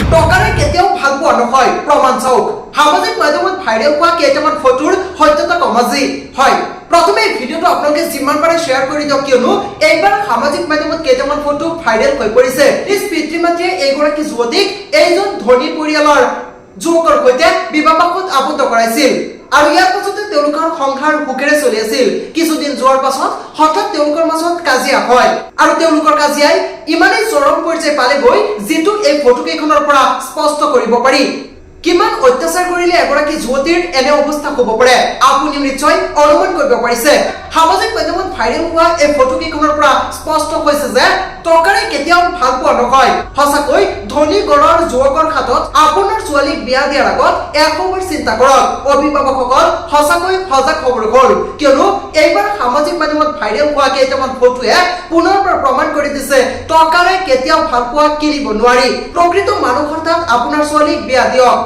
টকাৰে কেতিয়াও ভাল পোৱা নহয় প্ৰমাণ চাওক সামাজিক মাধ্যমত ভাইৰেল হোৱা কেইটামান ফটোৰ সত্যতা কমাজি হয় প্ৰথমে ভিডিওটো আপোনালোকে যিমান পাৰে শ্বেয়াৰ কৰি দিয়ক কিয়নো এইবাৰ সামাজিক মাধ্যমত কেইটামান ফটো ভাইৰেল হৈ পৰিছে নিজ পিতৃ-মাতৃয়ে এইগৰাকী যুৱতীক এইজন ধনী পৰিয়ালৰ যুৱকৰ সৈতে বিবাহপাশত আবদ্ধ কৰাইছিল আৰু ইয়াৰ পাছতে তেওঁলোকৰ সংসাৰ সুখেৰে চলি আছিল কিছুদিন যোৱাৰ পাছত হঠাৎ তেওঁলোকৰ মাজত কাজিয়া হয় আৰু তেওঁলোকৰ কাজিয়াই ইমানেই চৰম পৰ্যায় পালেগৈ যিটো এই ফটো কেইখনৰ পৰা স্পষ্ট কৰিব পাৰি কিমান অত্যাচাৰ কৰিলে এগৰাকী যুৱতীৰ এনে অৱস্থা হ'ব পাৰে আপুনি নিশ্চয় অনুমান কৰিব পাৰিছে সামাজিক মাধ্যমত ভাইৰেল হোৱা এই ফটো কেইখনৰ পৰা স্পষ্ট হৈছে যে টকাৰে কেতিয়াও ভাল পোৱা নহয় সঁচাকৈ ধনী ঘৰৰ যুৱকৰ হাতত আপোনাৰ ছোৱালীক বিয়া দিয়াৰ আগত একবাৰ চিন্তা কৰক অভিভাৱকসকল সঁচাকৈ সজাগ হ'ব হ'ল কিয়নো এইবাৰ সামাজিক মাধ্যমত ভাইৰেল হোৱা কেইটামান ফটোৱে পুনৰ প্ৰমাণ কৰি দিছে টকাৰে কেতিয়াও ভাল পোৱা কিনিব নোৱাৰি প্ৰকৃত মানুহৰ তাত আপোনাৰ ছোৱালীক বিয়া দিয়ক